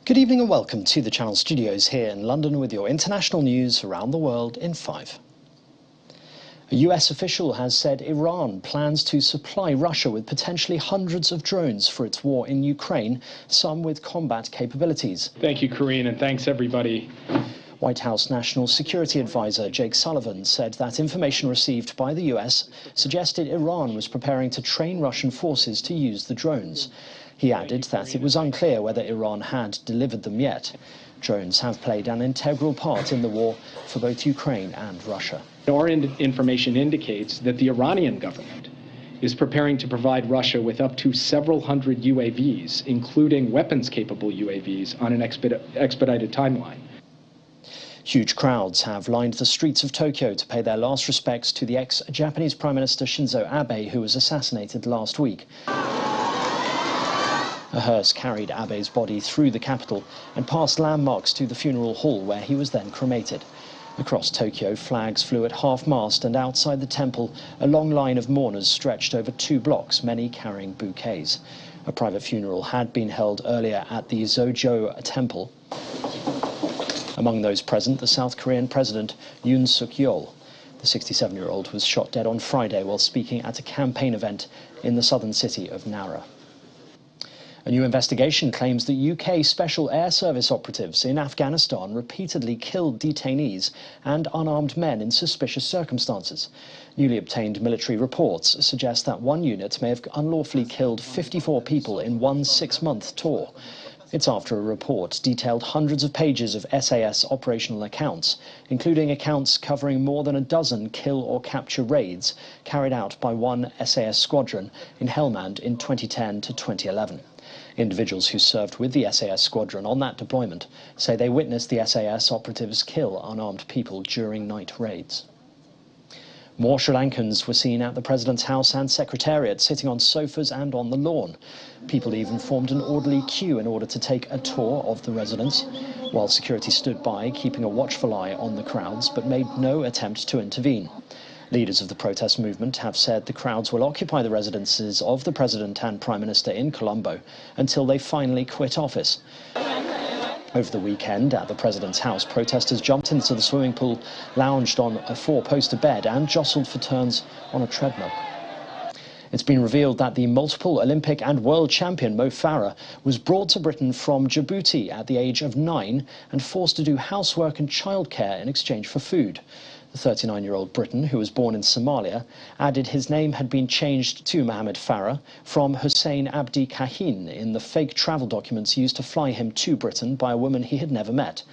Good evening and welcome to the Channel Studios here in London with your international news around the world in 5. A US official has said Iran plans to supply Russia with potentially hundreds of drones for its war in Ukraine, some with combat capabilities. Thank you, Corinne, and thanks everybody. White House National Security Advisor Jake Sullivan said that information received by the US suggested Iran was preparing to train Russian forces to use the drones. He added that it was unclear whether Iran had delivered them yet. Drones have played an integral part in the war for both Ukraine and Russia. Our information indicates that the Iranian government is preparing to provide Russia with up to several hundred UAVs, including weapons-capable UAVs, on an expedited timeline. Huge crowds have lined the streets of Tokyo to pay their last respects to the ex-Japanese Prime Minister Shinzo Abe, who was assassinated last week. A hearse carried Abe's body through the capital and past landmarks to the funeral hall where he was then cremated. Across Tokyo, flags flew at half-mast, and outside the temple, a long line of mourners stretched over 2 blocks, many carrying bouquets. A private funeral had been held earlier at the Zojo temple. Among those present, the South Korean President Yoon Suk-yeol. The 67-year-old was shot dead on Friday while speaking at a campaign event in the southern city of Nara. A new investigation claims that UK Special Air Service operatives in Afghanistan repeatedly killed detainees and unarmed men in suspicious circumstances. Newly obtained military reports suggest that one unit may have unlawfully killed 54 people in one 6-month tour. It's after a report detailed hundreds of pages of SAS operational accounts, including accounts covering more than a dozen kill or capture raids carried out by one SAS squadron in Helmand in 2010 to 2011. Individuals who served with the SAS squadron on that deployment say they witnessed the SAS operatives kill unarmed people during night raids. More Sri Lankans were seen at the President's house and Secretariat, sitting on sofas and on the lawn. People even formed an orderly queue in order to take a tour of the residence, while security stood by, keeping a watchful eye on the crowds, but made no attempt to intervene. Leaders of the protest movement have said the crowds will occupy the residences of the President and Prime Minister in Colombo until they finally quit office. Over the weekend, at the President's house, protesters jumped into the swimming pool, lounged on a 4-poster bed and jostled for turns on a treadmill. It's been revealed that the multiple Olympic and world champion Mo Farah was brought to Britain from Djibouti at the age of 9 and forced to do housework and childcare in exchange for food. The 39-year-old Briton, who was born in Somalia, added his name had been changed to Mohammed Farah from Hussein Abdi Kahin in the fake travel documents used to fly him to Britain by a woman he had never met.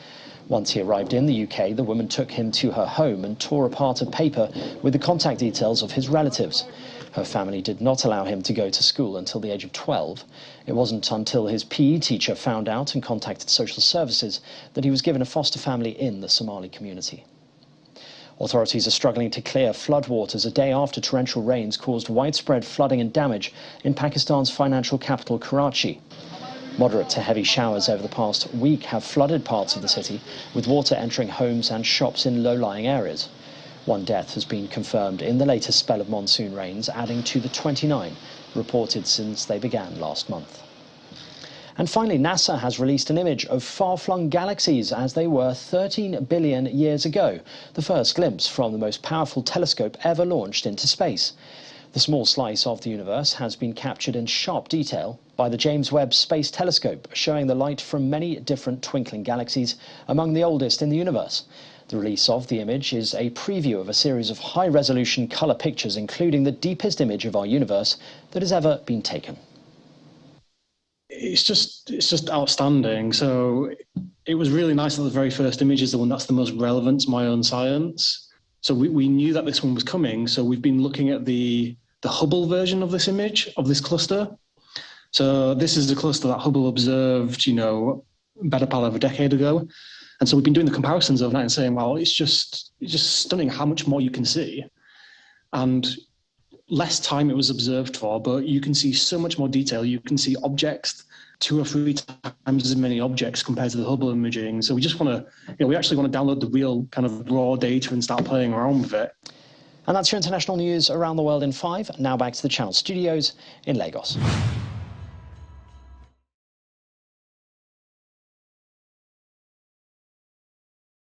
Once he arrived in the UK, the woman took him to her home and tore apart a paper with the contact details of his relatives. Her family did not allow him to go to school until the age of 12. It wasn't until his PE teacher found out and contacted social services that he was given a foster family in the Somali community. Authorities are struggling to clear floodwaters a day after torrential rains caused widespread flooding and damage in Pakistan's financial capital, Karachi. Moderate to heavy showers over the past week have flooded parts of the city, with water entering homes and shops in low-lying areas. One death has been confirmed in the latest spell of monsoon rains, adding to the 29 reported since they began last month. And finally, NASA has released an image of far-flung galaxies as they were 13 billion years ago, the first glimpse from the most powerful telescope ever launched into space. The small slice of the universe has been captured in sharp detail by the James Webb Space Telescope, showing the light from many different twinkling galaxies, among the oldest in the universe. The release of the image is a preview of a series of high-resolution colour pictures, including the deepest image of our universe that has ever been taken. It's just outstanding. So it was really nice that the very first image is the one that's the most relevant to my own science. So we knew that this one was coming. So we've been looking at the Hubble version of this image, of this cluster. So this is the cluster that Hubble observed, better part of a decade ago. And so we've been doing the comparisons overnight and saying, well, it's just stunning how much more you can see. And less time it was observed for, but you can see so much more detail. You can see objects 2 or 3 times as many objects compared to the Hubble imaging. So we just want to, we actually want to download the real kind of raw data and start playing around with it. And that's your international news around the world in 5. Now back to the Channel Studios in Lagos.